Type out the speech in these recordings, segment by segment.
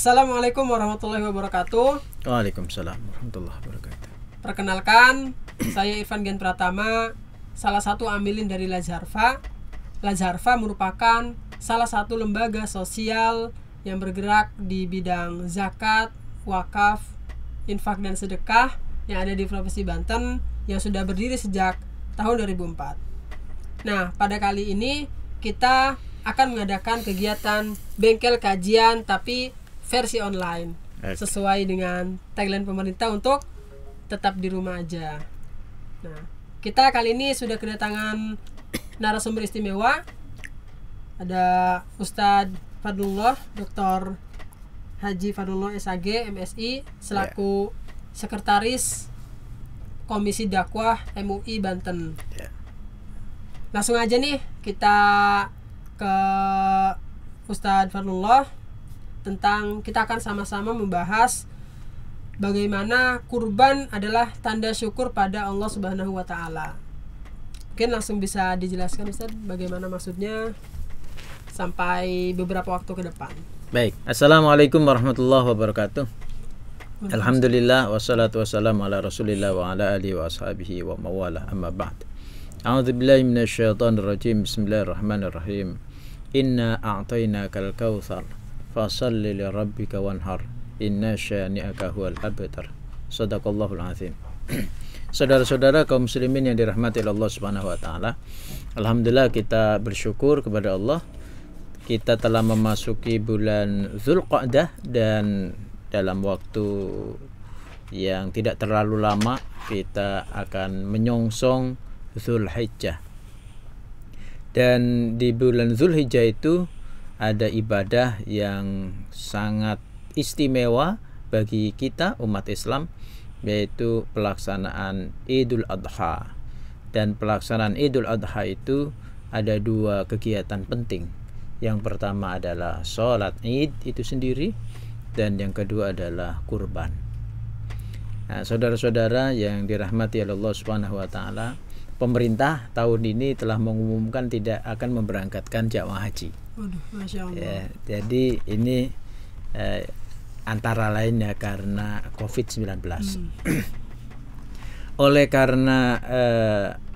Assalamualaikum warahmatullahi wabarakatuh. Waalaikumsalam warahmatullahi wabarakatuh. Perkenalkan, saya Irfan Gen Pratama, salah satu amilin dari Lazharfa. Lazharfa merupakan salah satu lembaga sosial yang bergerak di bidang zakat, wakaf, infak dan sedekah yang ada di Provinsi Banten yang sudah berdiri sejak tahun 2004. Nah, pada kali ini kita akan mengadakan kegiatan bengkel kajian tapi versi online, sesuai dengan tagline pemerintah untuk tetap di rumah aja. Nah, kita kali ini sudah kedatangan narasumber istimewa. Ada Ustadz Fadlullah, Dr. Haji Fadlullah SAG MSI selaku Sekretaris Komisi Dakwah MUI Banten. Langsung aja nih kita ke Ustadz Fadlullah. Kita akan sama-sama membahas bagaimana kurban adalah tanda syukur pada Allah Subhanahu wa Ta'ala. Mungkin langsung bisa dijelaskan Ustaz bagaimana maksudnya sampai beberapa waktu ke depan. Baik, Assalamualaikum warahmatullahi wabarakatuh. Alhamdulillah wassalatu wassalamu ala Rasulillah wa ala alihi wa ashabihi wa mawala, amma ba'd. A'udzubillahi minasyaitonir rajim. Bismillahirrahmanirrahim. Inna a'tainakal kautsar fasalli li rabbika wanhar inna syani'aka huwal abtar. Shadaqallahul azim. Saudara-saudara kaum muslimin yang dirahmati Allah Subhanahu wa taala, alhamdulillah kita bersyukur kepada Allah. Kita telah memasuki bulan Dzulqa'dah dan dalam waktu yang tidak terlalu lama kita akan menyongsong Dzulhijjah. Dan di bulan Dzulhijjah itu ada ibadah yang sangat istimewa bagi kita umat Islam, yaitu pelaksanaan Idul Adha. Dan pelaksanaan Idul Adha itu ada dua kegiatan penting. Yang pertama adalah sholat Id itu sendiri, dan yang kedua adalah kurban. Nah, saudara-saudara yang dirahmati Allah Subhanahu wa taala, pemerintah tahun ini telah mengumumkan tidak akan memberangkatkan jamaah haji. Waduh, Masya Allah. Ya, jadi ini antara lainnya karena COVID-19. Oleh karena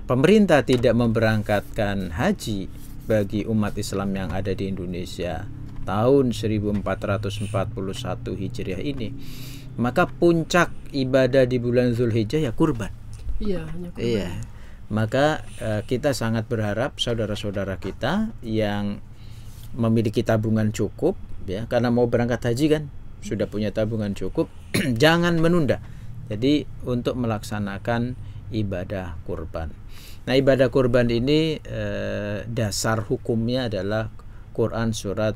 pemerintah tidak memberangkatkan haji bagi umat Islam yang ada di Indonesia tahun 1441 Hijriah ini, maka puncak ibadah di bulan Dzulhijjah ya kurban. Iya, hanya kurban. Iya. Maka kita sangat berharap saudara-saudara kita yang memiliki tabungan cukup, ya, karena mau berangkat haji kan sudah punya tabungan cukup, jangan menunda. Jadi untuk melaksanakan ibadah kurban. Nah, ibadah kurban ini dasar hukumnya adalah Quran surat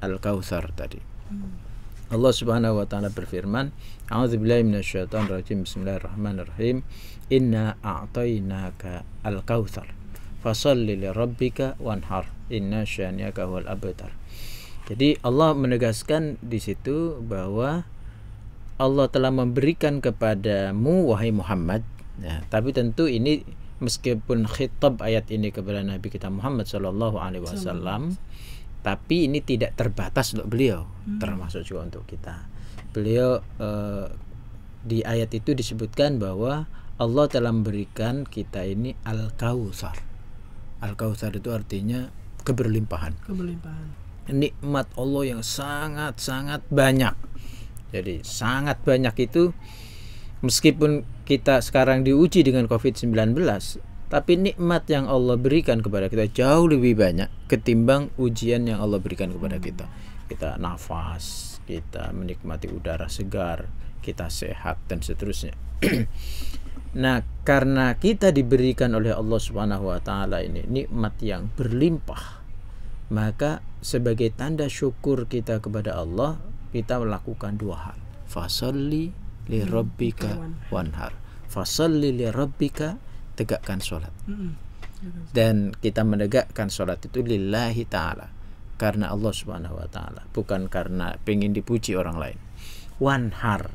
Al-Kautsar tadi. Allah Subhanahu wa taala berfirman, A'udzubillahi minasyaitonir rajim. Bismillahirrahmanirrahim. Inna a'tainaka al-kautsar fasalli li rabbika wanhar inna syani'aka huwal abtar. Jadi Allah menegaskan di situ bahwa Allah telah memberikan kepadamu wahai Muhammad, ya, tapi tentu ini meskipun khitab ayat ini kepada Nabi kita Muhammad sallallahu alaihi wasallam, tapi ini tidak terbatas untuk beliau, termasuk juga untuk kita. Beliau di ayat itu disebutkan bahwa Allah telah memberikan kita ini Al-Kautsar. Al-Kautsar itu artinya keberlimpahan. Nikmat Allah yang sangat-sangat banyak. Jadi sangat banyak itu, meskipun kita sekarang diuji dengan COVID-19, tapi nikmat yang Allah berikan kepada kita jauh lebih banyak ketimbang ujian yang Allah berikan kepada kita. Kita nafas, kita menikmati udara segar, kita sehat dan seterusnya. Nah, karena kita diberikan oleh Allah Subhanahu wa taala ini nikmat yang berlimpah, maka sebagai tanda syukur kita kepada Allah, kita melakukan dua hal. Fasalli li rabbika wanhar. Fasalli li rabbika, tegakkan sholat. Dan kita menegakkan sholat itu lillahi ta'ala, karena Allah Subhanahu wa ta'ala, bukan karena pengen dipuji orang lain. Wanhar,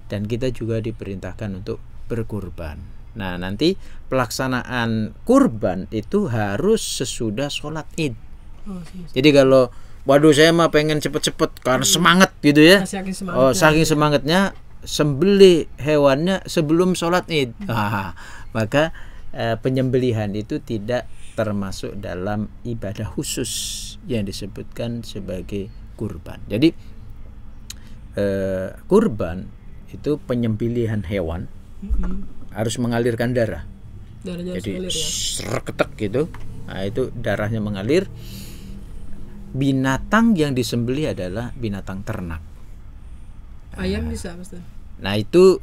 dan kita juga diperintahkan untuk berkurban. Nah, nanti pelaksanaan kurban itu harus sesudah sholat Id. Jadi kalau waduh saya mah pengen cepet-cepet karena semangat gitu ya. Saking semangatnya. Oh, saking semangatnya sembelih hewannya sebelum sholat Id. Maka penyembelihan itu tidak termasuk dalam ibadah khusus yang disebutkan sebagai kurban. Jadi kurban itu penyembelihan hewan harus mengalirkan darah. Darahnya harus Jadi mengalir ya. sereketek gitu. Nah, itu darahnya mengalir. Binatang yang disembelih adalah binatang ternak. Ayam bisa, Ustaz? Nah, itu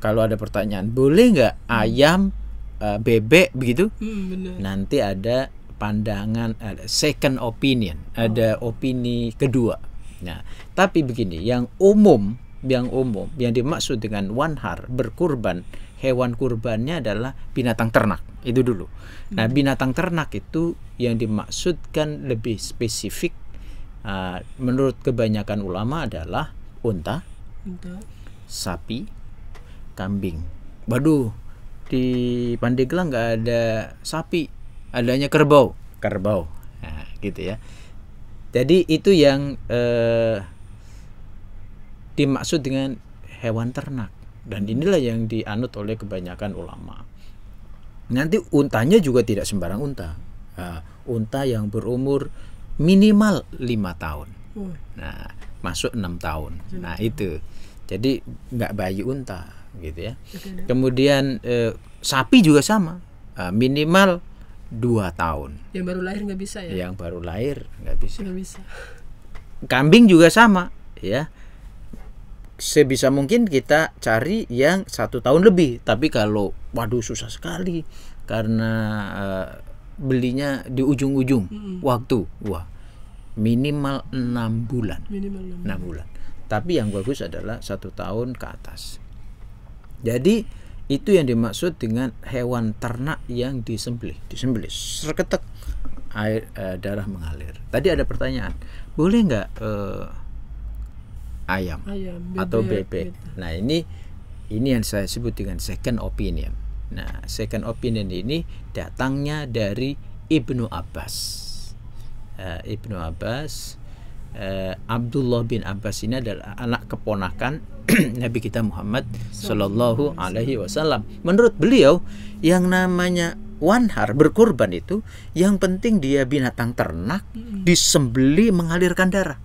kalau ada pertanyaan, boleh nggak ayam, bebek begitu? Benar. Nanti ada pandangan, ada second opinion, ada opini kedua. Nah, tapi begini, yang umum yang dimaksud dengan wanhar, berkurban, hewan kurbannya adalah binatang ternak. Itu dulu. Nah, binatang ternak itu yang dimaksudkan lebih spesifik menurut kebanyakan ulama adalah unta, sapi, kambing. Waduh, di Pandeglang nggak ada sapi, adanya kerbau. Nah, gitu ya. Jadi itu yang dimaksud dengan hewan ternak, dan inilah yang dianut oleh kebanyakan ulama. Nanti untanya juga tidak sembarang unta. Unta yang berumur minimal 5 tahun. Nah, masuk 6 tahun. Nah, itu. Jadi nggak bayi unta gitu ya. Kemudian sapi juga sama. Minimal 2 tahun. Yang baru lahir nggak bisa ya? Yang baru lahir nggak bisa. Nggak bisa. Kambing juga sama ya. Sebisa mungkin kita cari yang 1 tahun lebih. Tapi kalau waduh susah sekali karena belinya di ujung-ujung waktu, wah minimal 6 bulan. Minimal 6 bulan. Tapi yang bagus adalah 1 tahun ke atas. Jadi itu yang dimaksud dengan hewan ternak yang disembelih seketek air darah mengalir. Tadi ada pertanyaan, boleh nggak ayam atau bebek? Nah, ini yang saya sebut dengan second opinion. Nah, second opinion ini datangnya dari Ibnu Abbas. Abdullah bin Abbas ini adalah anak keponakan Nabi kita Muhammad Sallallahu Alaihi Wasallam. Menurut beliau, yang namanya wanhar, berkurban itu yang penting dia binatang ternak, disembelih mengalirkan darah.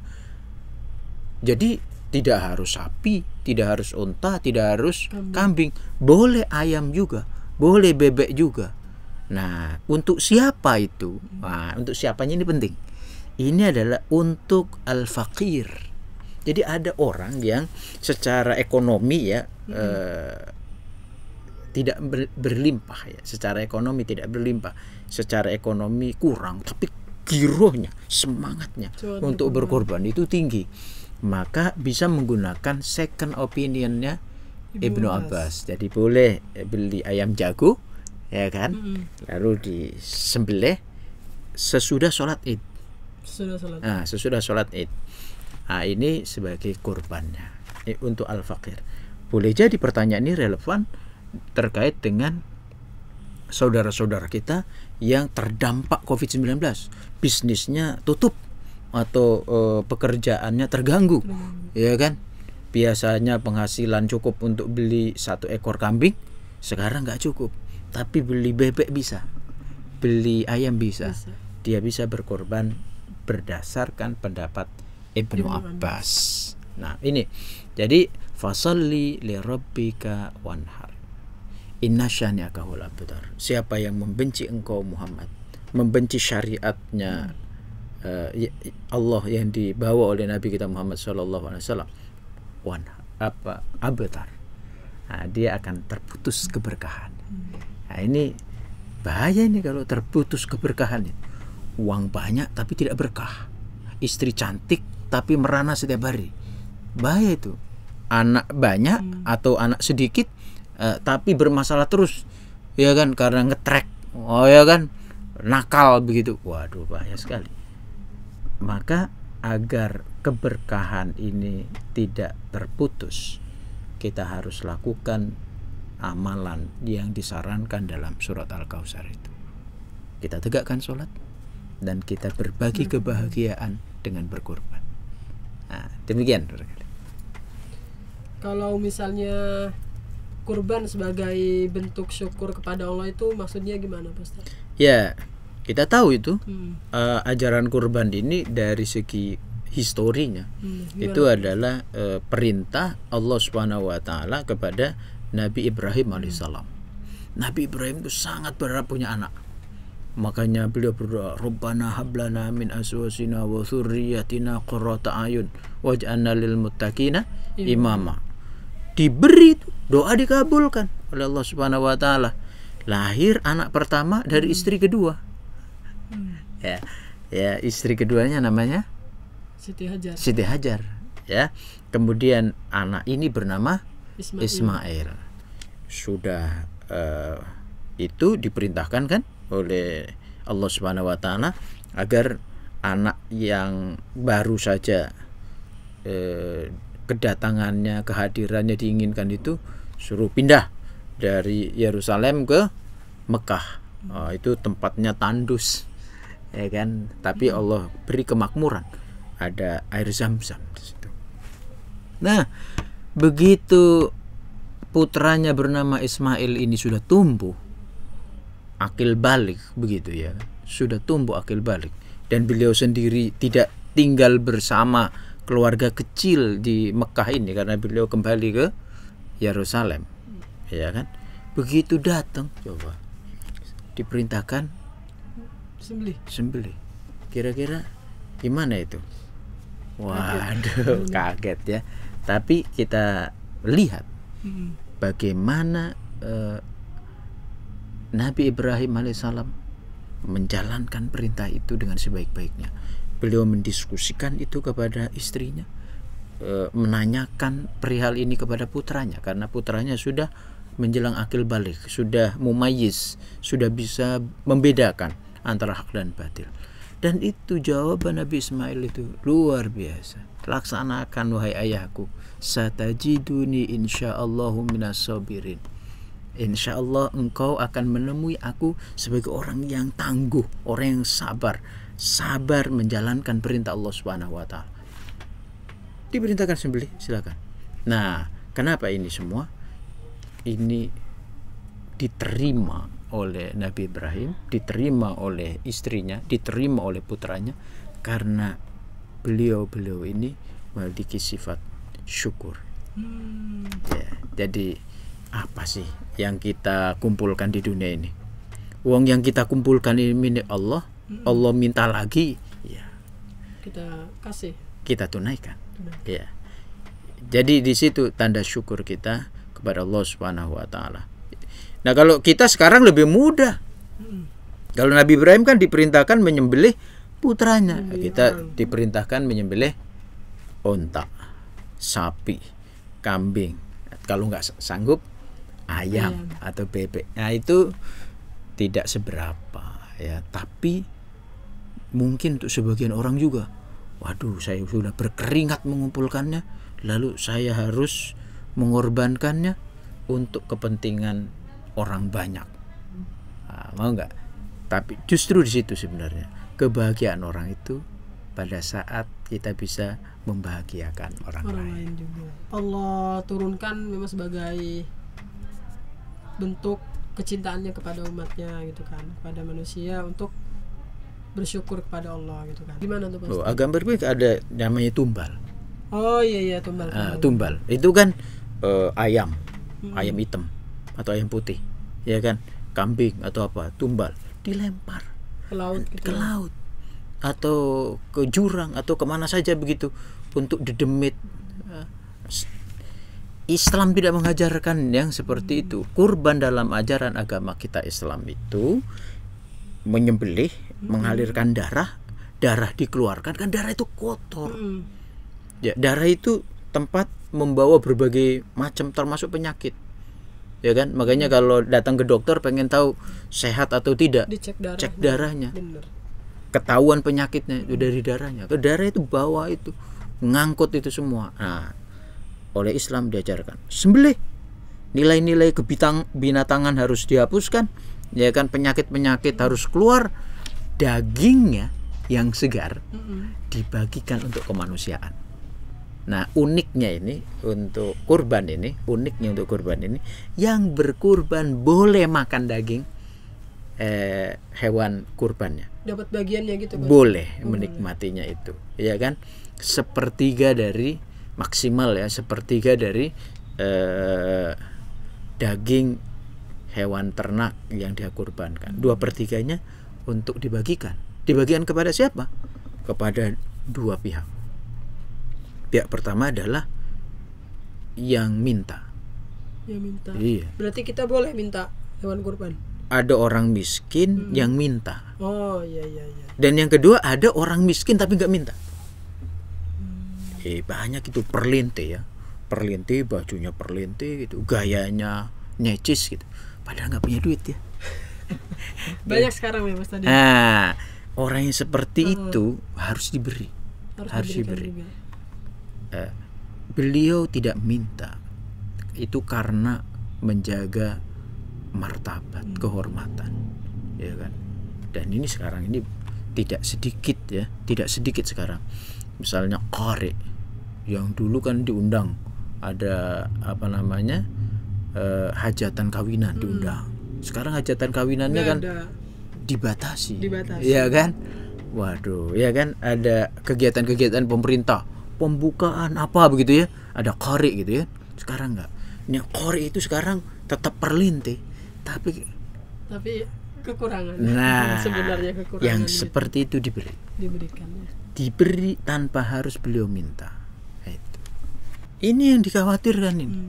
Jadi tidak harus sapi, tidak harus unta, tidak harus kambing, boleh ayam juga, boleh bebek juga. Nah, untuk siapa itu? Nah, untuk siapanya ini penting. Ini adalah untuk al-faqir. Jadi ada orang yang secara ekonomi ya tidak berlimpah ya, secara ekonomi tidak berlimpah, secara ekonomi kurang, tapi girohnya, semangatnya untuk berkorban itu tinggi. Maka bisa menggunakan second opinionnya Ibnu Abbas. Jadi boleh beli ayam jago, ya kan, lalu disembelih sesudah sholat Id. Sesudah sholat Id. Nah, ini sebagai kurbannya untuk al-faqir. Boleh jadi pertanyaan ini relevan terkait dengan saudara-saudara kita yang terdampak COVID-19, bisnisnya tutup atau pekerjaannya terganggu, ya kan? Biasanya penghasilan cukup untuk beli 1 ekor kambing, sekarang nggak cukup. Tapi beli bebek bisa, beli ayam bisa. Dia bisa berkorban berdasarkan pendapat Ibnu Abbas. Nah, ini. Jadi fasalli li rabbika wanhar. Inna syani'aka hul abtar. Siapa yang membenci engkau Muhammad, membenci syariatnya Allah yang dibawa oleh Nabi kita Muhammad sallallahu alaihi wasallam, abtar. Nah, dia akan terputus keberkahan. Nah, ini bahaya ini kalau terputus keberkahan. Uang banyak tapi tidak berkah. Istri cantik tapi merana setiap hari. Bahaya itu. Anak banyak atau anak sedikit tapi bermasalah terus. Ya kan, karena ngetrek. Oh ya kan, nakal begitu. Waduh, bahaya sekali. Maka agar keberkahan ini tidak terputus, kita harus lakukan amalan yang disarankan dalam surat Al-Kautsar itu. Kita tegakkan sholat, dan kita berbagi kebahagiaan dengan berkurban. Nah, demikian. Kalau misalnya kurban sebagai bentuk syukur kepada Allah itu maksudnya gimana, Pak Ustaz? Ya, kita tahu itu ajaran kurban ini dari segi historinya itu adalah perintah Allah Subhanahu wa taala kepada Nabi Ibrahim alaihissalam. Nabi Ibrahim itu sangat berharap punya anak. Makanya beliau berdoa, Rabbana hablana min azwajina wa dzurriyyatina qurrata ayun waj'alna lil muttaqina imama. Diberi itu, doa dikabulkan oleh Allah Subhanahu wa taala. Lahir anak pertama dari istri kedua. Ya, istri keduanya namanya Siti Hajar. Ya. Kemudian anak ini bernama Ismail. Sudah itu diperintahkan kan oleh Allah Subhanahu wa taala agar anak yang baru saja kedatangannya, kehadirannya diinginkan itu suruh pindah dari Yerusalem ke Mekah. Itu tempatnya tandus, ya kan? Tapi Allah beri kemakmuran, ada air Zam-Zam di situ. Nah, begitu putranya bernama Ismail ini sudah tumbuh akil balik, begitu ya, sudah tumbuh akil balik, dan beliau sendiri tidak tinggal bersama keluarga kecil di Mekah ini karena beliau kembali ke Yerusalem, ya kan? Begitu datang, coba diperintahkan sembelih. Kira-kira gimana itu? Waduh, kaget ya. Tapi kita lihat bagaimana Nabi Ibrahim alaihissalam menjalankan perintah itu dengan sebaik-baiknya. Beliau mendiskusikan itu kepada istrinya, menanyakan perihal ini kepada putranya, karena putranya sudah menjelang akil balik, sudah mumayyiz, sudah bisa membedakan antara hak dan batil. Dan itu jawaban Nabi Ismail itu luar biasa. Laksanakan wahai ayahku, satajiduni insyaallahu minas sabirin. Insyaallah engkau akan menemui aku sebagai orang yang tangguh, orang yang sabar menjalankan perintah Allah Subhanahu wa taala. Diperintahkan sembelih, silakan. Nah, kenapa ini semua? Ini diterima oleh Nabi Ibrahim, diterima oleh istrinya, diterima oleh putranya karena beliau ini memiliki sifat syukur. Ya, jadi apa sih yang kita kumpulkan di dunia ini? Uang yang kita kumpulkan ini milik Allah. Allah minta lagi, ya kita kasih, kita tunaikan. Ya. Jadi di situ tanda syukur kita kepada Allah Subhanahu wa taala. Nah, kalau kita sekarang lebih mudah. Kalau Nabi Ibrahim kan diperintahkan menyembelih putranya, kita diperintahkan menyembelih unta, sapi, kambing. Kalau nggak sanggup ayam atau bebek. Nah, itu tidak seberapa ya, tapi mungkin untuk sebagian orang juga, waduh, saya sudah berkeringat mengumpulkannya, lalu saya harus mengorbankannya untuk kepentingan orang banyak. Nah, mau nggak? Tapi justru di situ sebenarnya kebahagiaan orang itu pada saat kita bisa membahagiakan orang lain juga. Allah turunkan memang sebagai bentuk kecintaannya kepada umatnya gitu kan, kepada manusia untuk bersyukur kepada Allah gitu kan. Gimana tuh Pak? Agama berbeda ada namanya tumbal. Oh iya tumbal. Tumbal itu kan ayam hitam atau ayam putih, ya kan, kambing atau apa, tumbal dilempar ke laut gitu. Ke laut atau ke jurang atau kemana saja begitu untuk didemit. Islam tidak mengajarkan yang seperti itu. Kurban dalam ajaran agama kita Islam itu menyembelih, mengalirkan darah dikeluarkan, kan darah itu kotor. Ya, darah itu tempat membawa berbagai macam termasuk penyakit. Ya kan? Makanya kalau datang ke dokter pengen tahu sehat atau tidak, dicek darahnya. Cek darahnya. Bener. Ketahuan penyakitnya itu dari darahnya. Ke darah itu bawa itu, ngangkut itu semua. Nah, oleh Islam diajarkan sembelih, nilai-nilai binatangan harus dihapuskan, ya kan, penyakit harus keluar, dagingnya yang segar dibagikan untuk kemanusiaan. Nah, uniknya ini untuk kurban ini, yang berkurban boleh makan daging hewan kurbannya. Dapat bagiannya gitu, Pak? Boleh menikmatinya itu, ya kan? Sepertiga dari maksimal ya, sepertiga dari daging hewan ternak yang dia kurbankan. 2/3-nya untuk dibagikan. Dibagikan kepada siapa? Kepada dua pihak. Pihak pertama adalah yang minta. Yang minta. Iya. Berarti kita boleh minta hewan kurban. Ada orang miskin yang minta. Oh iya. Dan yang kedua ada orang miskin tapi nggak minta. Banyak itu perlinte ya. Perlinte, bajunya perlinte gitu, gayanya necis gitu. Padahal nggak punya duit ya. Banyak sekarang ya Mas tadi. Nah, orang yang seperti itu harus diberi. Harus diberi. Beliau tidak minta itu karena menjaga martabat, kehormatan, ya kan. Dan ini sekarang ini tidak sedikit sekarang. Misalnya qari yang dulu kan diundang, ada hajatan kawinan diundang. Sekarang hajatan kawinannya kan dibatasi. Ya kan? Waduh, ya kan, ada kegiatan-kegiatan pemerintah, pembukaan apa begitu ya, ada qari gitu ya. Sekarang enggak. Nah, qari itu sekarang tetap perlinte, tapi kekurangan. Nah, sebenarnya kekurangan yang gitu. seperti itu diberikan ya. Diberi tanpa harus beliau minta. Itu. Ini yang dikhawatirkan ini.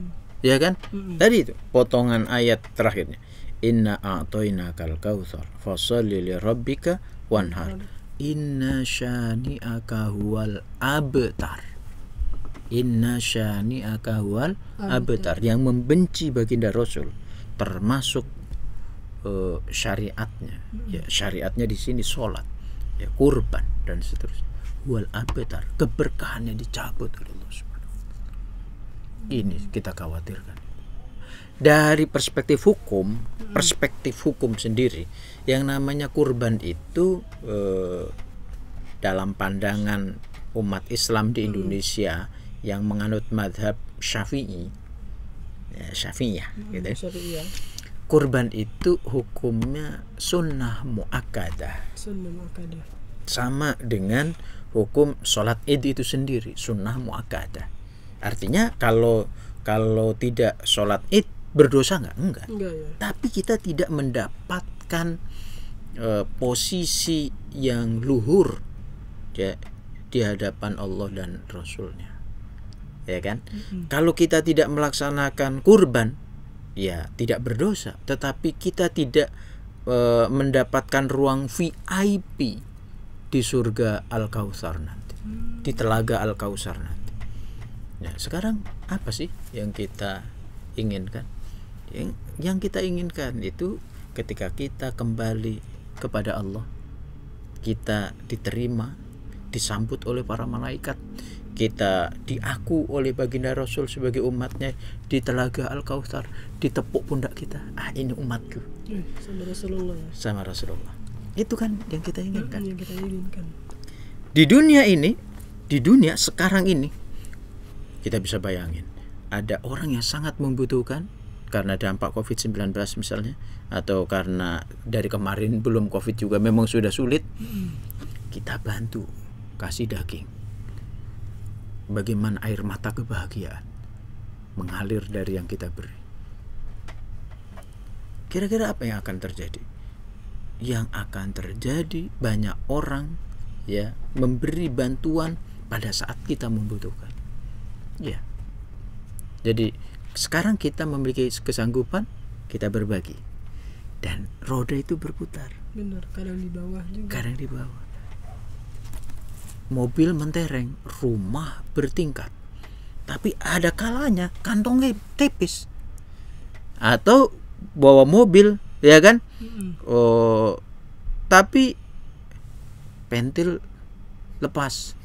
Ya kan? Tadi itu potongan ayat terakhirnya. Inna a'tainakal kautsar fasholli li rabbika wanhar. Inna syani'aka huwal abtar. Inna syani'aka huwal abtar. Yang membenci baginda Rasul termasuk syariatnya. Ya, syariatnya di sini sholat, ya, kurban dan seterusnya. Huwal abtar, keberkahannya dicabut oleh Allah Subhanahu wa taala. Ini kita khawatirkan. Dari perspektif hukum sendiri, yang namanya kurban itu dalam pandangan umat Islam di Indonesia yang menganut mazhab Syafi'i, Syafi'iyah, gitu. Syafi'iyah. Kurban itu hukumnya sunnah muakkadah. Sama dengan hukum sholat Id itu sendiri, sunnah muakkadah. Artinya kalau tidak sholat Id berdosa enggak ya. Tapi kita tidak mendapatkan posisi yang luhur ya, di hadapan Allah dan Rasulnya, ya kan. Kalau kita tidak melaksanakan kurban, ya tidak berdosa, tetapi kita tidak mendapatkan ruang VIP di surga Al-Kautsar nanti, di telaga Al-Kautsar nanti. Nah, sekarang apa sih yang kita inginkan? Yang kita inginkan itu ketika kita kembali kepada Allah, kita diterima, disambut oleh para malaikat, kita diaku oleh baginda Rasul sebagai umatnya di telaga Al-Kautsar, ditepuk pundak kita. Ini umatku. Sama Rasulullah. Itu kan yang kita inginkan. Di dunia ini, di dunia sekarang ini, kita bisa bayangin ada orang yang sangat membutuhkan karena dampak COVID-19 misalnya, atau karena dari kemarin belum COVID juga memang sudah sulit. Kita bantu, kasih daging. Bagaimana air mata kebahagiaan mengalir dari yang kita beri. Kira-kira apa yang akan terjadi? Yang akan terjadi banyak orang ya memberi bantuan pada saat kita membutuhkan. Ya. Jadi sekarang kita memiliki kesanggupan, kita berbagi. Dan roda itu berputar. Benar, kadang di bawah juga. Kadang di bawah. Mobil mentereng, rumah bertingkat. Tapi ada kalanya kantongnya tipis. Atau bawa mobil, ya kan? Tapi pentil lepas,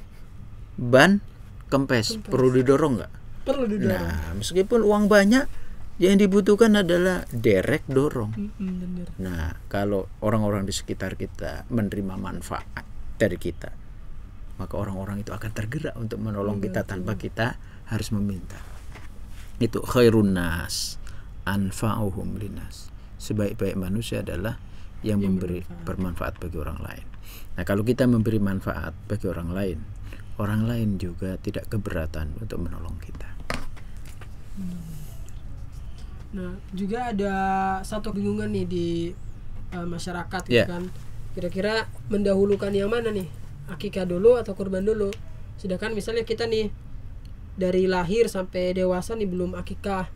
ban kempes. Perlu didorong nggak? Perlu didorong. Nah, meskipun uang banyak, Yang dibutuhkan adalah derek dorong. Bener. Nah, kalau orang-orang di sekitar kita menerima manfaat dari kita, maka orang-orang itu akan tergerak untuk menolong kita tanpa kita harus meminta. Itu khairun nas anfa'uhum linas. Sebaik-baik manusia adalah yang memberi bermanfaat bagi orang lain. Nah, kalau kita memberi manfaat bagi orang lain juga tidak keberatan untuk menolong kita. Nah, juga ada satu kebingungan nih di masyarakat gitu Yeah. kan. Kira-kira mendahulukan yang mana nih? Akikah dulu atau kurban dulu? Sedangkan misalnya kita nih dari lahir sampai dewasa nih belum akikah.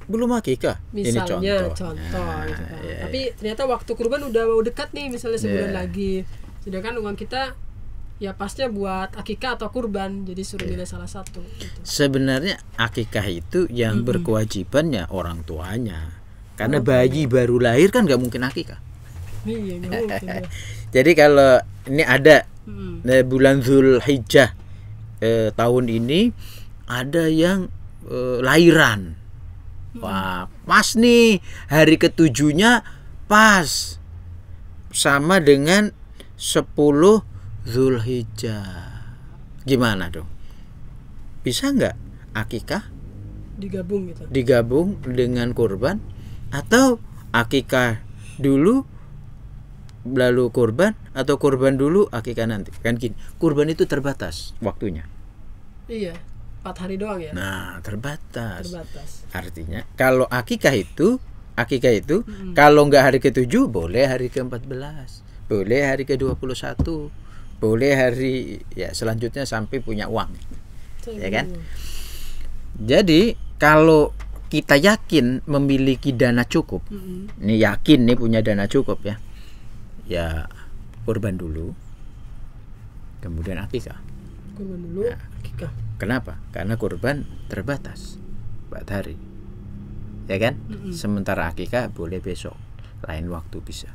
Belum akikah. Misalnya Ini contoh gitu kan. ya. Tapi ternyata waktu kurban udah mau dekat nih, misalnya sebulan Yeah. lagi. Sedangkan uang kita ya pasnya buat akikah atau kurban, jadi suruh milih salah satu gitu. Sebenarnya akikah itu yang berkewajibannya orang tuanya. Karena bayi baru lahir kan nggak mungkin akikah. Iya, nggak mungkin ya. Jadi kalau ini ada Mm. bulan Zulhijjah tahun ini ada yang lahiran. Wah, pas nih hari ketujuhnya pas sama dengan 10 Zulhijjah. Gimana dong? Bisa nggak akikah Digabung gitu. digabung dengan kurban, atau akikah dulu lalu kurban, atau kurban dulu akikah nanti? Kan gini, kurban itu terbatas waktunya. Iya, 4 hari doang ya. Nah, terbatas. Artinya kalau akikah itu kalau nggak hari ke-7 boleh hari ke-14, boleh hari ke-21, boleh hari ya selanjutnya sampai punya uang. Ya kan? Jadi kalau kita yakin memiliki dana cukup, ini yakin nih punya dana cukup ya kurban dulu, kemudian akikah. Kurban dulu, akikah. Kenapa? Karena kurban terbatas 4 hari, ya kan? Sementara akikah boleh besok, lain waktu bisa.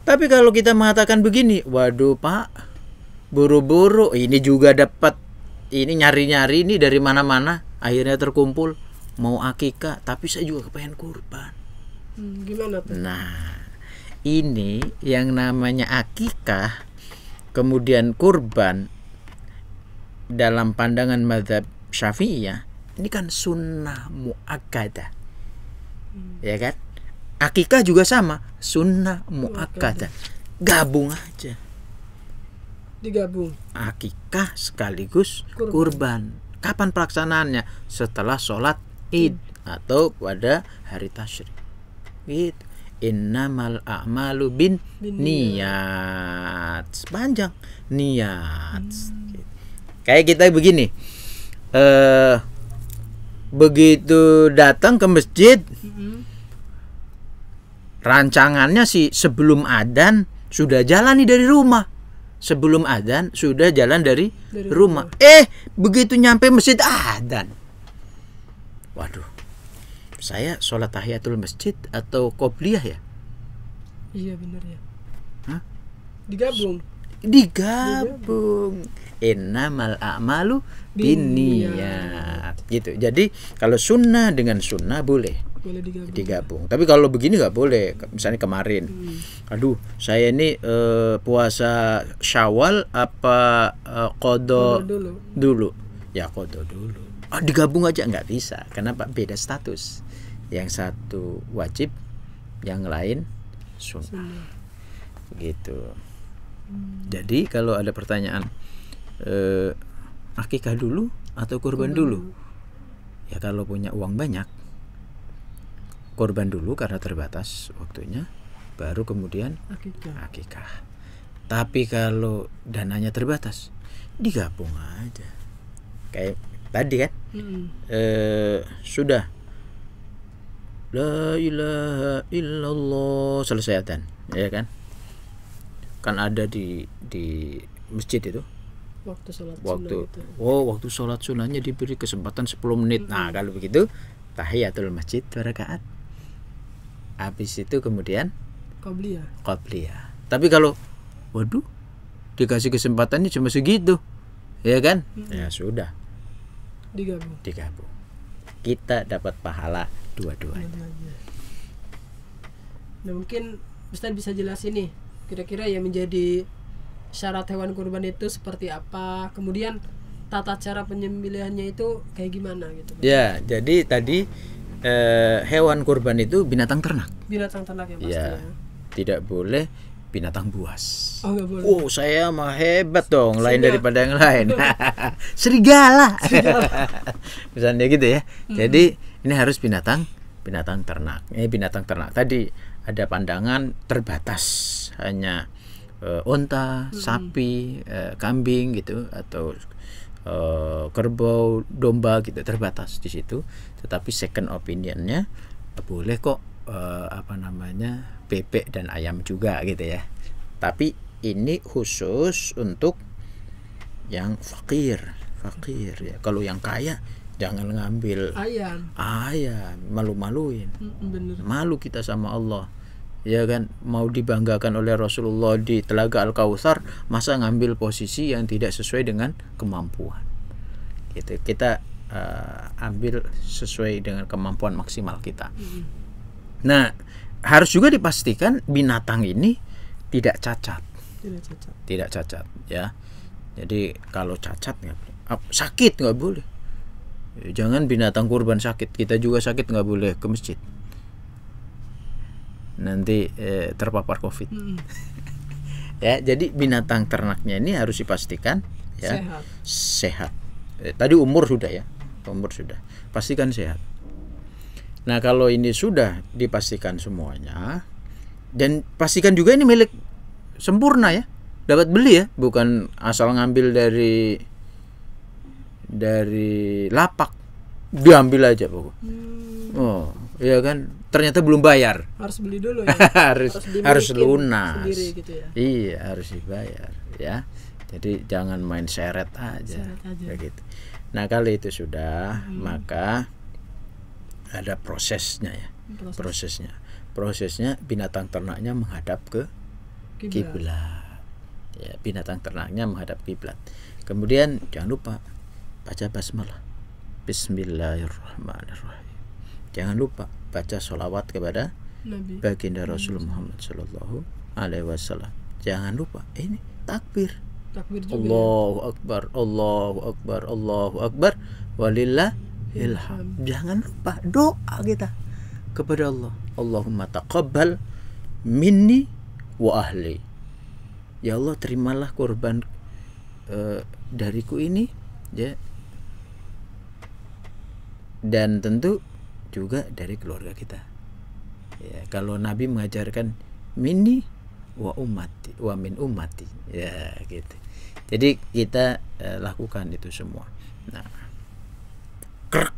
Tapi kalau kita mengatakan begini, waduh Pak, buru-buru, ini juga dapat, ini nyari-nyari ini dari mana-mana, akhirnya terkumpul mau akikah, tapi saya juga kepengen kurban. Gimana tuh? Nah, ini yang namanya akikah, kemudian kurban dalam pandangan mazhab Syafi'iyah, ini kan sunnah muakkadah, ya kan? Akikah juga sama, sunnah muakkadah. Gabung aja. Digabung. Akikah sekaligus kurban. Kapan pelaksanaannya? Setelah sholat Id atau pada hari tasyrik. Gitu. Innamal a'malu bin niyat. Panjang niat. Gitu. Kayak kita begini. Begitu datang ke masjid, rancangannya sih sebelum adzan sudah jalan nih dari rumah. Sebelum adzan sudah jalan dari rumah. Begitu nyampe masjid adzan. Waduh. Saya sholat tahiyatul masjid atau qobliyah ya? Iya benar ya. Hah? Digabung. Innamal a'malu binniyat. Gitu. Jadi kalau sunnah dengan sunnah boleh digabung. Tapi kalau begini nggak boleh. Misalnya kemarin, aduh saya ini puasa Syawal apa qadha dulu? Ya qadha dulu. Digabung aja nggak bisa. Kenapa? Beda status. Yang satu wajib, yang lain sunnah. Begitu. Jadi kalau ada pertanyaan, akikah dulu atau kurban dulu? Ya kalau punya uang banyak, kurban dulu karena terbatas waktunya, baru kemudian akikah. Tapi kalau dananya terbatas, digabung aja. Kayak tadi kan, sudah la ilaha illallah selesai adzan, ya kan? Kan ada di masjid itu waktu sholat sunnahnya diberi kesempatan 10 menit. Nah kalau begitu tahiyatul masjid 2 rakaat. Habis itu kemudian qobliyah. Tapi kalau waduh dikasih kesempatannya cuma segitu, ya kan? Ya sudah. Digabung. kita dapat pahala dua-duanya. Nah, mungkin Ustaz bisa jelasin nih kira-kira yang menjadi syarat hewan kurban itu seperti apa, kemudian tata cara penyembelihannya itu kayak gimana gitu. Ya, jadi tadi hewan kurban itu binatang ternak. Binatang ternak ya pasti Ya, ya. tidak boleh binatang buas. Oh, nggak boleh. Oh, saya mah hebat dong, lain Singa. daripada yang lain. Serigala. Misalnya gitu ya. Jadi ini harus binatang ternak. Binatang ternak tadi ada pandangan terbatas, hanya onta, sapi, kambing gitu, atau kerbau, domba gitu, terbatas di situ. Tetapi second opinionnya boleh kok bebek dan ayam juga gitu ya. Tapi ini khusus untuk yang fakir ya. Kalau yang kaya jangan ngambil Ayam. malu-maluin. Bener. Malu kita sama Allah. Ya kan, mau dibanggakan oleh Rasulullah di Telaga Al-Kautsar, masa ngambil posisi yang tidak sesuai dengan kemampuan. Gitu. Kita ambil sesuai dengan kemampuan maksimal kita. Nah, harus juga dipastikan binatang ini tidak cacat. Tidak cacat ya. Jadi kalau cacat nggak boleh. Sakit nggak boleh. Jangan binatang kurban sakit, kita juga sakit nggak boleh ke masjid. Nanti terpapar COVID. Ya, jadi binatang ternaknya ini harus dipastikan ya sehat. Tadi umur sudah ya, pastikan sehat. Nah, kalau ini sudah dipastikan semuanya, dan pastikan juga ini milik sempurna ya, dapat beli ya, bukan asal ngambil dari lapak diambil aja pokok. Oh, iya kan, ternyata belum bayar. Harus beli dulu ya. harus lunas. Sendiri gitu ya. Iya, harus dibayar ya. Jadi jangan main seret aja. Kayak gitu. Nah, kalau itu sudah, maka ada prosesnya ya. Prosesnya binatang ternaknya menghadap ke kiblat. Ya, binatang ternaknya menghadap kiblat. Kemudian jangan lupa baca basmalah. Bismillahirrahmanirrahim. Jangan lupa baca sholawat kepada Nabi baginda Rasul Muhammad Sallallahu Alaihi Wasallam. Jangan lupa ini takbir juga. Allahu Akbar, Allahu Akbar, Allahu Akbar, walillahil hamd. Jangan lupa doa kita kepada Allah. Allahumma taqabbal minni wa ahli. Ya Allah, terimalah kurban dariku ini ya, dan tentu juga dari keluarga kita ya. Kalau Nabi mengajarkan minni wa ummati wa min ummati ya gitu. Jadi kita lakukan itu semua. Nah, krek.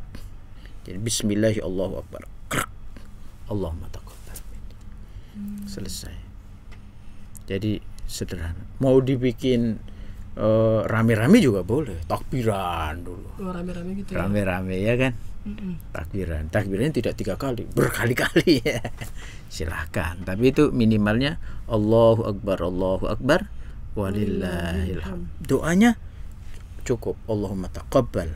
Jadi bismillah Allahu Akbar, krek. Allahumma taqabbal minni. Selesai. Jadi sederhana. Mau dibikin rame-rame juga boleh, takbiran dulu. Rame-rame gitu. Rame-rame ya kan? Takbirannya tidak 3 kali, berkali-kali ya. Silahkan, tapi itu minimalnya Allahu Akbar, walillahil hamd. Doanya cukup Allahumma taqabbal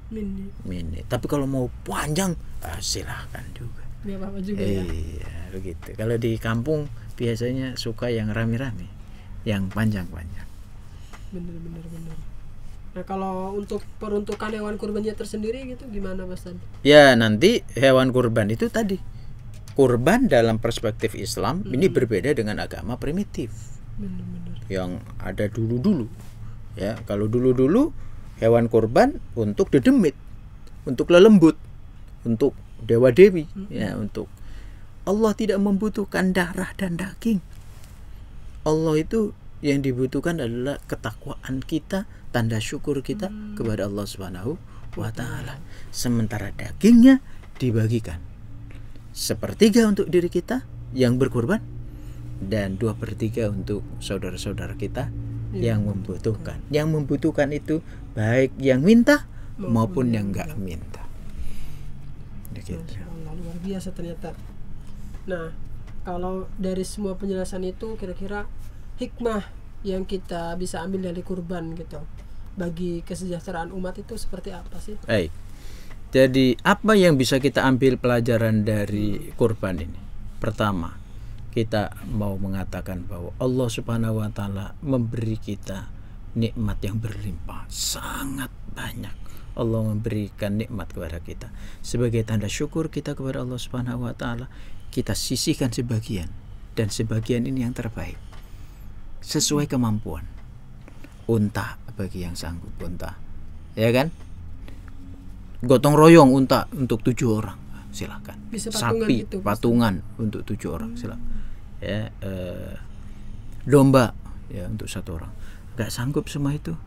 minni. Tapi kalau mau panjang, silahkan juga. Nggak apa-apa juga ya. Iya, begitu. Kalau di kampung biasanya suka yang rame-rame, yang panjang-panjang. Bener. Nah, kalau untuk peruntukan hewan kurbannya tersendiri gitu gimana, Mas Tan? Ya, nanti hewan kurban itu tadi, kurban dalam perspektif Islam ini berbeda dengan agama primitif. Bener. Yang ada dulu ya. Kalau dulu hewan kurban untuk dedemit, untuk lelembut, untuk dewa dewi ya, untuk Allah tidak membutuhkan darah dan daging. Allah itu yang dibutuhkan adalah ketakwaan kita, tanda syukur kita kepada Allah Subhanahu wa taala. Sementara dagingnya dibagikan 1/3 untuk diri kita yang berkurban, dan 2/3 untuk saudara-saudara kita yang membutuhkan. Yang membutuhkan itu baik yang minta maupun yang enggak minta. Allah, luar biasa ternyata. Nah, kalau dari semua penjelasan itu kira-kira hikmah yang kita bisa ambil dari kurban gitu bagi kesejahteraan umat itu seperti apa sih? Baik. Jadi apa yang bisa kita ambil pelajaran dari kurban ini? Pertama, kita mau mengatakan bahwa Allah Subhanahu wa taala memberi kita nikmat yang berlimpah, sangat banyak. Allah memberikan nikmat kepada kita. Sebagai tanda syukur kita kepada Allah Subhanahu wa taala, kita sisihkan sebagian, dan sebagian ini yang terbaik sesuai kemampuan. Unta bagi yang sanggup unta, ya kan? Gotong royong unta untuk 7 orang, silakan. Bisa patungan Sapi gitu, patungan untuk 7 orang, silakan. Ya, domba ya untuk 1 orang. Gak sanggup semua itu,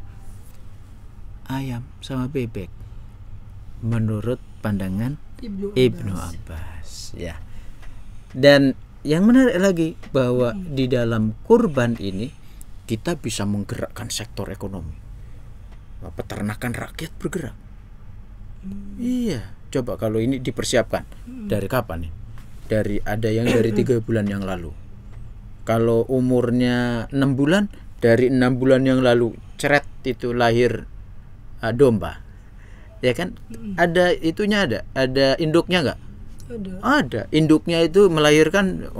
ayam sama bebek menurut pandangan Ibnu Abbas ya. Dan yang menarik lagi bahwa di dalam kurban ini kita bisa menggerakkan sektor ekonomi. Peternakan rakyat bergerak. Iya, coba kalau ini dipersiapkan dari kapan nih? Ada yang dari 3 bulan yang lalu. Kalau umurnya 6 bulan, dari 6 bulan yang lalu ceret itu lahir domba, ya kan? Ada itunya, ada induknya nggak? Ada. Induknya itu melahirkan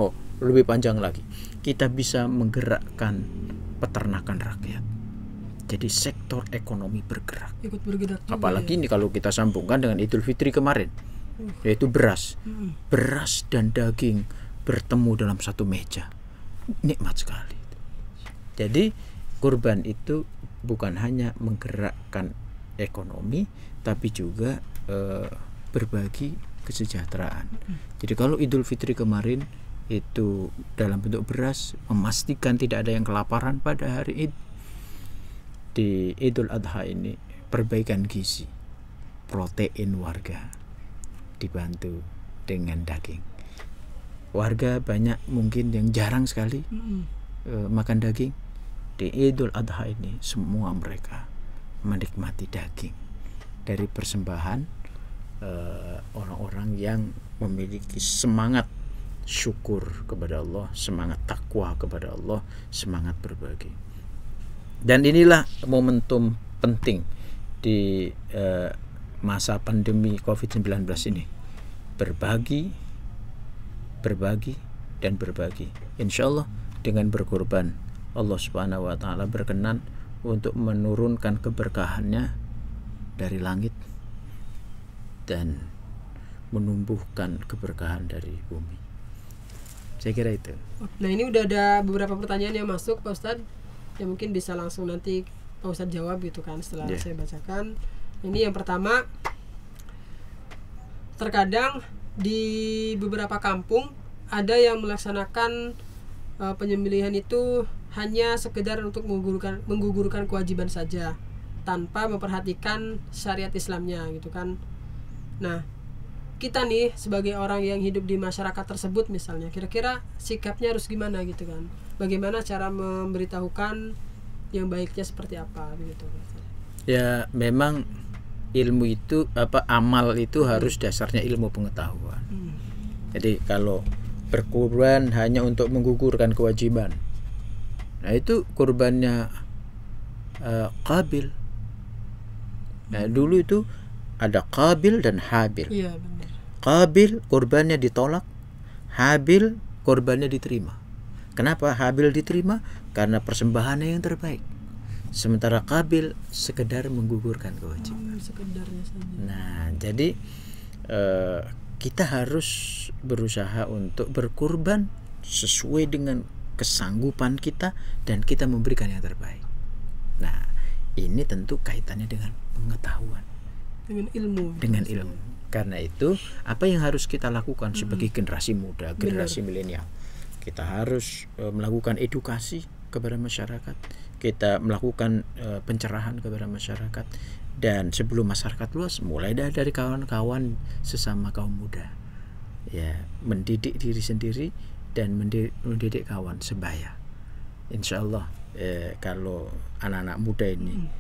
lebih panjang lagi. Kita bisa menggerakkan peternakan rakyat. Jadi sektor ekonomi bergerak. Ikut bergerak juga. Apalagi ini kalau kita sambungkan dengan Idul Fitri kemarin, yaitu beras. Beras dan daging bertemu dalam satu meja. Nikmat sekali. Jadi kurban itu bukan hanya menggerakkan ekonomi, tapi juga berbagi kesejahteraan. Jadi kalau Idul Fitri kemarin itu dalam bentuk beras, memastikan tidak ada yang kelaparan pada hari Id. Di Idul Adha ini perbaikan gizi, protein warga dibantu dengan daging. Warga banyak mungkin yang jarang sekali makan daging. Di Idul Adha ini semua mereka menikmati daging dari persembahan orang-orang yang memiliki semangat syukur kepada Allah, semangat takwa kepada Allah, semangat berbagi. Dan inilah momentum penting di masa pandemi COVID-19 ini. Berbagi, dan berbagi. Insya Allah dengan berkorban, Allah Subhanahu wa taala berkenan untuk menurunkan keberkahannya dari langit dan menumbuhkan keberkahan dari bumi. Saya kira itu. Nah, ini udah ada beberapa pertanyaan yang masuk, Pak Ustadz, yang mungkin bisa langsung nanti Pak Ustadz jawab gitu kan setelah saya bacakan. Ini yang pertama, terkadang di beberapa kampung ada yang melaksanakan penyembelihan itu hanya sekedar untuk menggugurkan kewajiban saja tanpa memperhatikan syariat Islamnya gitu kan. Nah, kita nih sebagai orang yang hidup di masyarakat tersebut misalnya, kira-kira sikapnya harus gimana gitu kan? Bagaimana cara memberitahukan yang baiknya seperti apa gitu? Ya, memang ilmu itu amal itu harus dasarnya ilmu pengetahuan. Jadi kalau berkurban hanya untuk menggugurkan kewajiban, nah itu kurbannya Qabil. Nah, dulu itu ada Qabil dan Habil. Iya, benar. Qabil kurbannya ditolak, Habil kurbannya diterima. Kenapa Habil diterima? Karena persembahannya yang terbaik. Sementara Qabil sekedar menggugurkan kewajiban. Sekedarnya saja. Nah, jadi kita harus berusaha untuk berkurban sesuai dengan kesanggupan kita dan kita memberikan yang terbaik. Nah, ini tentu kaitannya dengan pengetahuan, dengan ilmu. Karena itu apa yang harus kita lakukan sebagai generasi muda, generasi milenial? Kita harus melakukan edukasi kepada masyarakat, kita melakukan pencerahan kepada masyarakat, dan sebelum masyarakat luas, mulai dari kawan-kawan sesama kaum muda, ya, mendidik diri sendiri dan mendidik kawan sebaya. Insya Allah kalau anak-anak muda ini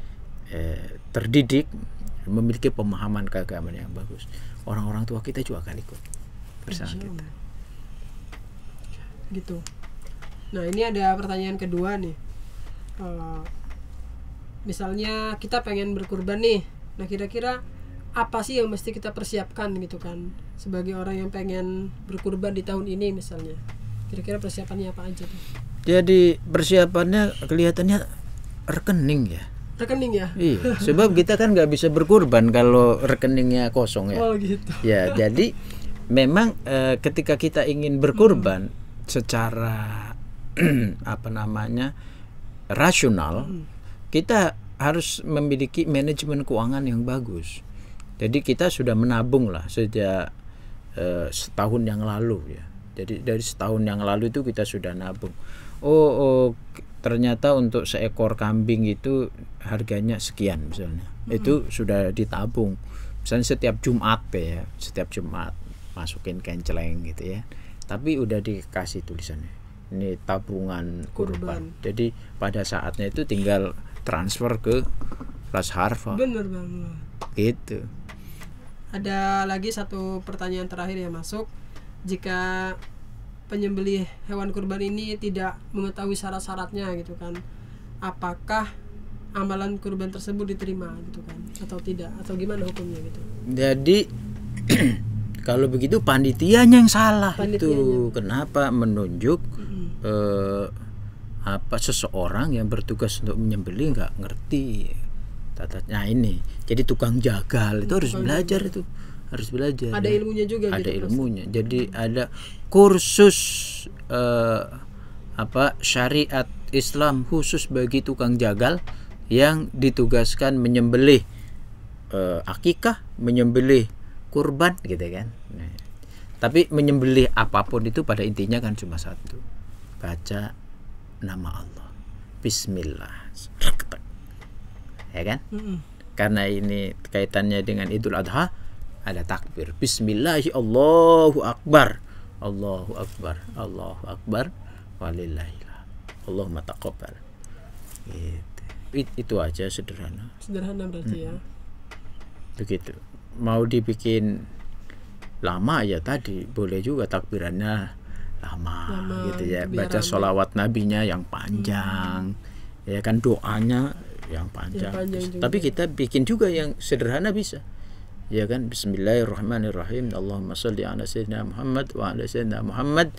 terdidik, memiliki pemahaman keagamaan yang bagus, orang-orang tua kita juga akan ikut bersama kita. Gitu. Nah, ini ada pertanyaan kedua nih. Misalnya kita pengen berkurban nih. Nah, kira-kira apa sih yang mesti kita persiapkan gitu kan sebagai orang yang pengen berkurban di tahun ini misalnya, kira-kira persiapannya apa aja tuh? Jadi persiapannya kelihatannya rekening ya. Rekening ya? Iya, sebab kita kan nggak bisa berkurban kalau rekeningnya kosong ya. Oh gitu. Ya, jadi memang ketika kita ingin berkurban secara apa namanya rasional, kita harus memiliki manajemen keuangan yang bagus. Jadi kita sudah menabung lah sejak setahun yang lalu ya. Jadi dari setahun yang lalu itu kita sudah nabung. Ternyata untuk seekor kambing itu harganya sekian misalnya. Itu sudah ditabung. Misalnya setiap Jumat ya, setiap Jumat masukin kenceleng gitu ya. Tapi udah dikasih tulisannya. Ini tabungan kurban. Jadi pada saatnya itu tinggal transfer ke Lazharfa. Bener banget. Gitu. Ada lagi satu pertanyaan terakhir yang masuk. Jika penyembelih hewan kurban ini tidak mengetahui syarat-syaratnya gitu kan, apakah amalan kurban tersebut diterima gitu kan atau tidak, atau gimana hukumnya gitu? Jadi kalau begitu panitianya yang salah. Itu kenapa menunjuk seseorang yang bertugas untuk menyembelih nggak ngerti tatatnya ini. Jadi tukang jagal itu harus belajar itu. Harus belajar. Ada ilmunya juga. Ada gitu, ilmunya. Jadi ada kursus syariat Islam khusus bagi tukang jagal yang ditugaskan menyembelih akikah, menyembelih kurban gitu kan. Nah, tapi menyembelih apapun itu pada intinya kan cuma satu. Baca nama Allah. Bismillah. Ya kan? Karena ini kaitannya dengan Idul Adha, ada takbir. Bismillahi Allahu Akbar. Allahu Akbar. Allahu Akbar. Walillahillah. Allahumma taqabbal. Gitu. Itu aja sederhana. Sederhana berarti ya. Begitu. Mau dibikin lama ya tadi boleh juga takbirannya lama gitu ya. Baca sholawat nabinya yang panjang. Ya kan, doanya yang panjang. Tapi kita bikin juga yang sederhana bisa. Ya kan, Bismillahirrahmanirrahim. Allahumma sholli ala sayyidina Muhammad wa ala sayyidina Muhammad.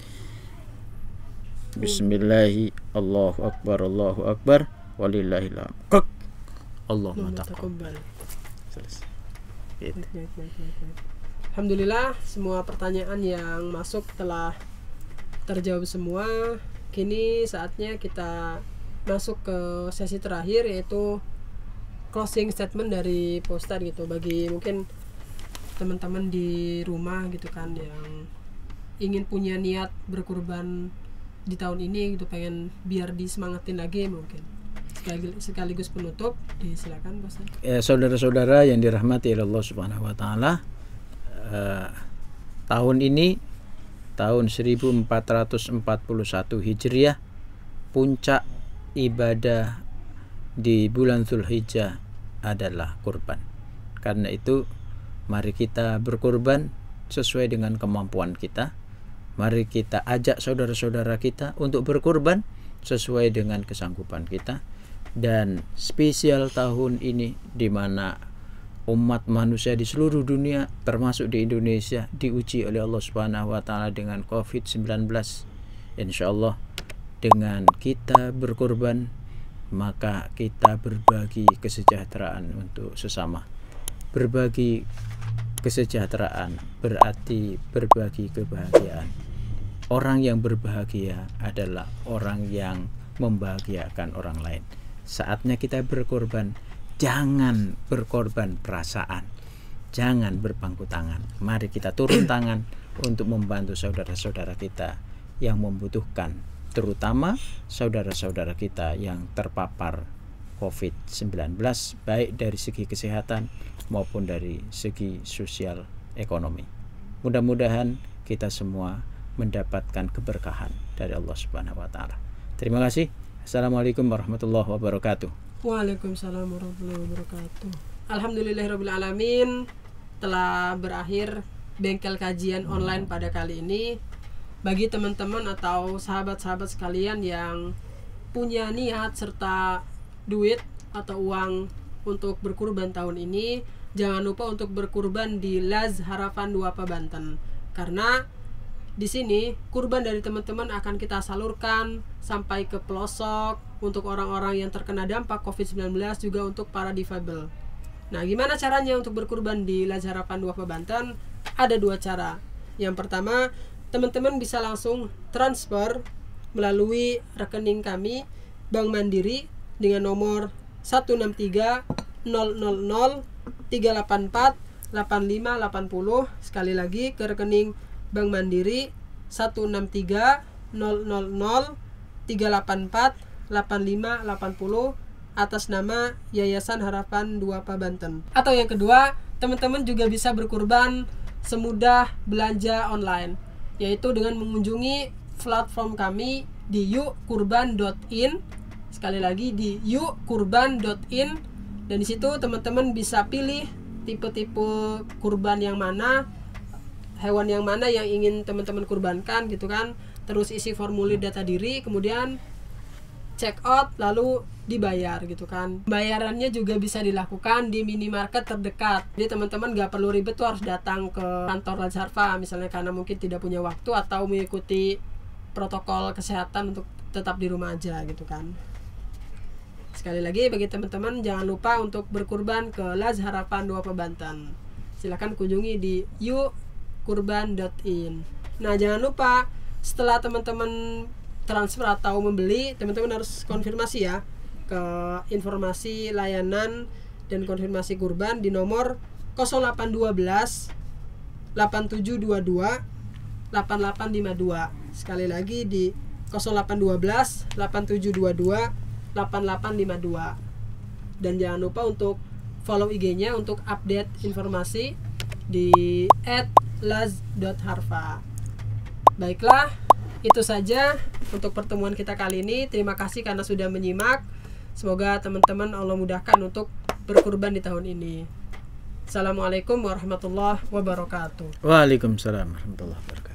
Bismillahi Allahu Akbar, Allahu Akbar, walillahillah. Allahumma taqabbal. Selesai. Gitu. Alhamdulillah, semua pertanyaan yang masuk telah terjawab semua. Kini saatnya kita masuk ke sesi terakhir, yaitu closing statement dari Pak Ustadz gitu, bagi mungkin teman-teman di rumah gitu kan yang ingin punya niat berkurban di tahun ini gitu, pengen biar disemangatin lagi mungkin. Sekaligus penutup, disilakan Pak Ustadz. Ya, saudara-saudara yang dirahmati Allah Subhanahu wa taala, tahun ini tahun 1441 Hijriah, puncak ibadah di bulan Dzulhijjah adalah kurban. Karena itu mari kita berkurban sesuai dengan kemampuan kita. Mari kita ajak saudara-saudara kita untuk berkurban sesuai dengan kesanggupan kita. Dan spesial tahun ini di mana umat manusia di seluruh dunia termasuk di Indonesia diuji oleh Allah Subhanahu wa taala dengan Covid-19. Insyaallah dengan kita berkorban, maka kita berbagi kesejahteraan untuk sesama. Berbagi kesejahteraan berarti berbagi kebahagiaan. Orang yang berbahagia adalah orang yang membahagiakan orang lain. Saatnya kita berkorban. Jangan berkorban perasaan. Jangan berpangku tangan. Mari kita turun tangan untuk membantu saudara-saudara kita yang membutuhkan, terutama saudara-saudara kita yang terpapar COVID-19, baik dari segi kesehatan maupun dari segi sosial ekonomi. Mudah-mudahan kita semua mendapatkan keberkahan dari Allah Subhanahu wa taala. Terima kasih. Assalamualaikum warahmatullahi wabarakatuh. Waalaikumsalam warahmatullahi wabarakatuh. Alhamdulillahirabbil alamin. Telah berakhir bengkel kajian online pada kali ini. Bagi teman-teman atau sahabat-sahabat sekalian yang punya niat serta duit atau uang untuk berkurban tahun ini, jangan lupa untuk berkurban di Laz Harapan Duapa Banten. Karena di sini kurban dari teman-teman akan kita salurkan sampai ke pelosok untuk orang-orang yang terkena dampak COVID-19, juga untuk para difabel. Nah, gimana caranya untuk berkurban di Laz Harapan Duapa Banten? Ada 2 cara. Yang pertama, teman-teman bisa langsung transfer melalui rekening kami Bank Mandiri dengan nomor 163 000 384 8580. Sekali lagi, ke rekening Bank Mandiri 163 000 384 8580 atas nama Yayasan Harapan Duapa Banten. Atau yang kedua, teman-teman juga bisa berkurban semudah belanja online, yaitu dengan mengunjungi platform kami di yukkurban.in. Sekali lagi, di yukkurban.in, dan di situ teman-teman bisa pilih tipe-tipe kurban yang mana, hewan yang mana yang ingin teman-teman kurbankan gitu kan. Terus isi formulir data diri, kemudian check out, lalu dibayar gitu kan. Bayarannya juga bisa dilakukan di minimarket terdekat. Jadi teman-teman gak perlu ribet tuh harus datang ke kantor Laz Harfa misalnya, karena mungkin tidak punya waktu atau mengikuti protokol kesehatan untuk tetap di rumah aja gitu kan. Sekali lagi, bagi teman-teman jangan lupa untuk berkurban ke Laz Harapan Duapa Banten. Silakan kunjungi di yukkurban.in. Nah, jangan lupa setelah teman-teman transfer atau membeli, teman-teman harus konfirmasi ya ke informasi layanan dan konfirmasi kurban di nomor 0812 8722 8852. Sekali lagi di 0812 8722 8852. Dan jangan lupa untuk follow IG-nya untuk update informasi di @laz.harfa. Baiklah, itu saja untuk pertemuan kita kali ini. Terima kasih karena sudah menyimak. Semoga teman-teman Allah mudahkan untuk berkurban di tahun ini. Assalamualaikum warahmatullahi wabarakatuh. Waalaikumsalam warahmatullahi wabarakatuh.